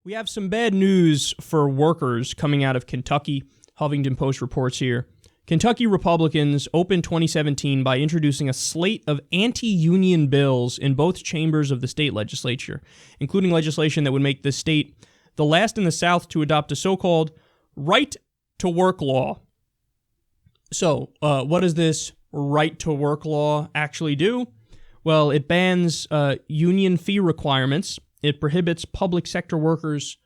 We have some bad news for workers coming out of Kentucky. Huffington Post reports here. Kentucky Republicans opened 2017 by introducing a slate of anti-union bills in both chambers of the state legislature, including legislation that would make the state the last in the South to adopt a so-called right-to-work law. So, what does this right-to-work law actually do? Well, it bans union fee requirements. It prohibits public sector workers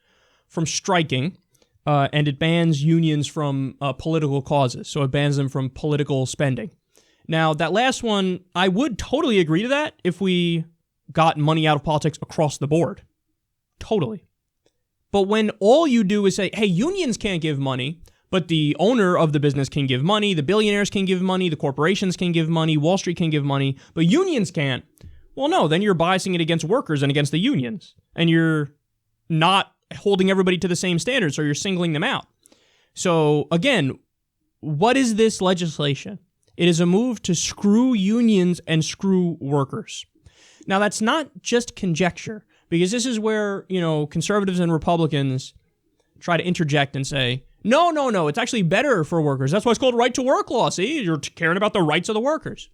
from striking, and it bans unions from political causes. So it bans them from political spending. Now, that last one, I would totally agree to that if we got money out of politics across the board. Totally. But when all you do is say, hey, unions can't give money, but the owner of the business can give money, the billionaires can give money, the corporations can give money, Wall Street can give money, but unions can't. Well, no, then you're biasing it against workers and against the unions. And you're not holding everybody to the same standards, so you're singling them out. So, again, what is this legislation? It is a move to screw unions and screw workers. Now, that's not just conjecture, because this is where, conservatives and Republicans try to interject and say, no, it's actually better for workers. That's why it's called right-to-work law. See, you're caring about the rights of the workers.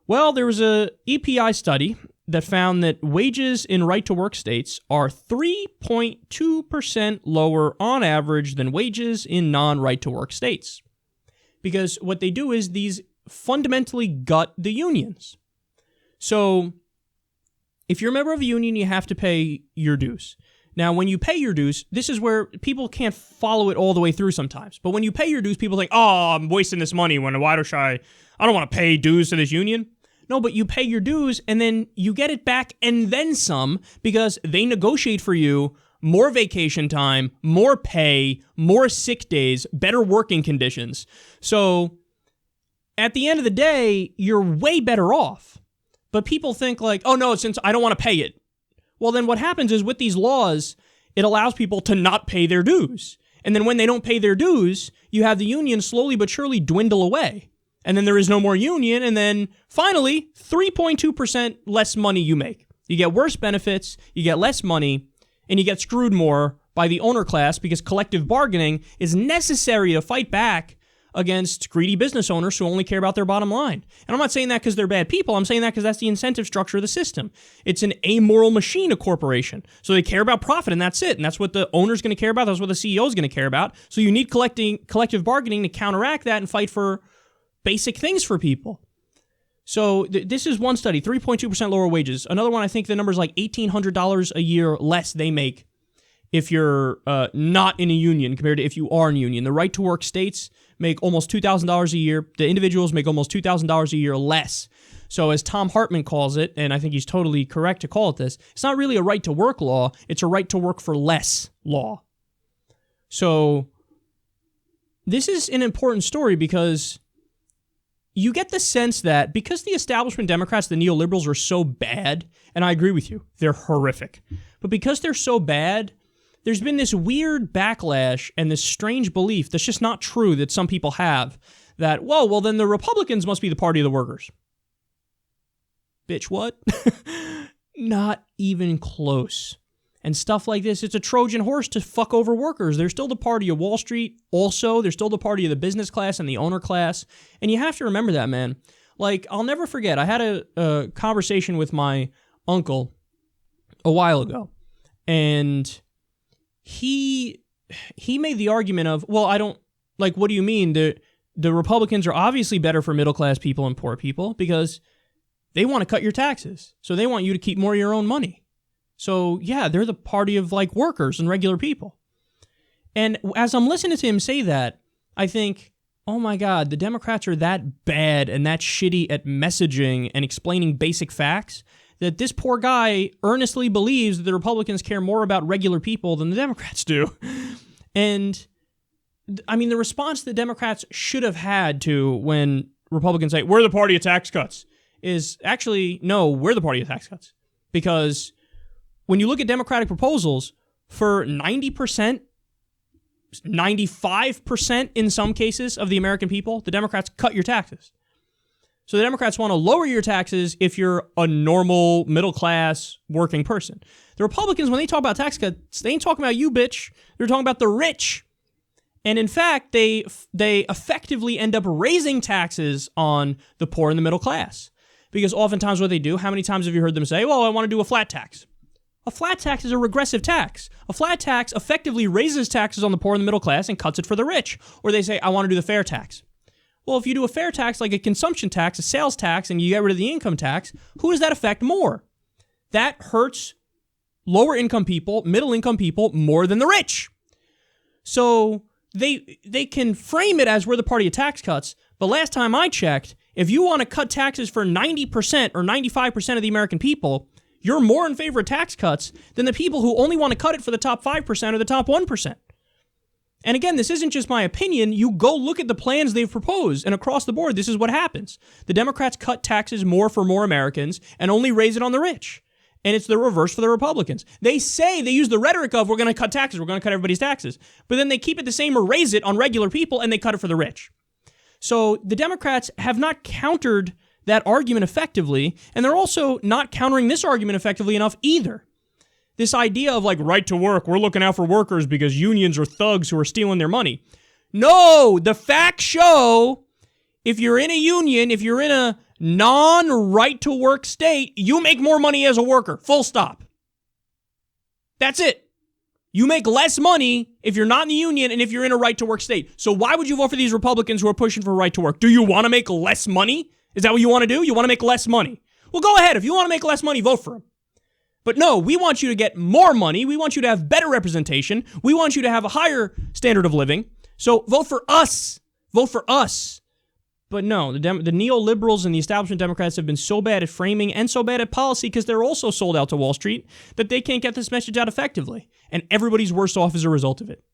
Well, there was a EPI study that found that wages in right-to-work states are 3.2% lower on average than wages in non-right-to-work states. Because what they do is these fundamentally gut the unions. So, if you're a member of a union, you have to pay your dues. Now, when you pay your dues, this is where people can't follow it all the way through sometimes. But when you pay your dues, people think, oh, I'm wasting this money. I don't want to pay dues to this union. No, but you pay your dues and then you get it back and then some because they negotiate for you more vacation time, more pay, more sick days, better working conditions. So at the end of the day, you're way better off. But people think like, oh no, since I don't want to pay it. Well, then what happens is with these laws, it allows people to not pay their dues. And then when they don't pay their dues, you have the union slowly but surely dwindle away. And then there is no more union, and then finally, 3.2% less money you make. You get worse benefits, you get less money, and you get screwed more by the owner class because collective bargaining is necessary to fight back against greedy business owners who only care about their bottom line. And I'm not saying that because they're bad people, I'm saying that because that's the incentive structure of the system. It's an amoral machine, a corporation. So they care about profit, and that's it. And that's what the owner's going to care about, that's what the CEO is going to care about. So you need collective bargaining to counteract that and fight for basic things for people. So this is one study, 3.2% lower wages. Another one, I think the number is like $1,800 a year less they make if you're not in a union compared to if you are in a union. The right-to-work states make almost $2,000 a year. The individuals make almost $2,000 a year less. So as Tom Hartman calls it, and I think he's totally correct to call it this, it's not really a right-to-work law, it's a right-to-work-for-less law. So this is an important story because you get the sense that because the establishment Democrats, the neoliberals, are so bad, and I agree with you, they're horrific, but because they're so bad, there's been this weird backlash and this strange belief that's just not true that some people have that, well, then the Republicans must be the party of the workers. Bitch, what? Not even close. And stuff like this, it's a Trojan horse to fuck over workers. They're still the party of Wall Street. Also, they're still the party of the business class and the owner class. And you have to remember that, man. Like, I'll never forget, I had a conversation with my uncle a while ago. And he made the argument of, well, I don't, like, what do you mean? The Republicans are obviously better for middle-class people and poor people because they want to cut your taxes. So they want you to keep more of your own money. So, yeah, they're the party of, like, workers and regular people. And as I'm listening to him say that, I think, oh, my God, the Democrats are that bad and that shitty at messaging and explaining basic facts that this poor guy earnestly believes that the Republicans care more about regular people than the Democrats do. And, I mean, the response the Democrats should have had to when Republicans say, we're the party of tax cuts, is actually, no, we're the party of tax cuts. Because when you look at Democratic proposals, for 90%, 95% in some cases of the American people, the Democrats cut your taxes. So the Democrats want to lower your taxes if you're a normal, middle-class, working person. The Republicans, when they talk about tax cuts, they ain't talking about you, bitch. They're talking about the rich. And in fact, they effectively end up raising taxes on the poor and the middle class. Because oftentimes what they do, how many times have you heard them say, well, I want to do a flat tax? A flat tax is a regressive tax. A flat tax effectively raises taxes on the poor and the middle class and cuts it for the rich. Or they say, I want to do the fair tax. Well, if you do a fair tax like a consumption tax, a sales tax, and you get rid of the income tax, who does that affect more? That hurts lower income people, middle income people more than the rich. So they can frame it as we're the party of tax cuts, but last time I checked, if you want to cut taxes for 90% or 95% of the American people, you're more in favor of tax cuts than the people who only want to cut it for the top 5% or the top 1%. And again, this isn't just my opinion. You go look at the plans they've proposed, and across the board, this is what happens. The Democrats cut taxes more for more Americans and only raise it on the rich. And it's the reverse for the Republicans. They say, they use the rhetoric of, we're going to cut taxes, we're going to cut everybody's taxes. But then they keep it the same or raise it on regular people, and they cut it for the rich. So the Democrats have not countered that argument effectively, and they're also not countering this argument effectively enough either. This idea of like right to work, we're looking out for workers because unions are thugs who are stealing their money. No, the facts show if you're in a union, if you're in a non-right to work state, you make more money as a worker, full stop. That's it. You make less money if you're not in the union and if you're in a right to work state. So why would you vote for these Republicans who are pushing for right to work? Do you want to make less money? Is that what you want to do? You want to make less money? Well, go ahead. If you want to make less money, vote for them. But no, we want you to get more money. We want you to have better representation. We want you to have a higher standard of living. So vote for us. Vote for us. But no, the neoliberals and the establishment Democrats have been so bad at framing and so bad at policy because they're also sold out to Wall Street that they can't get this message out effectively. And everybody's worse off as a result of it.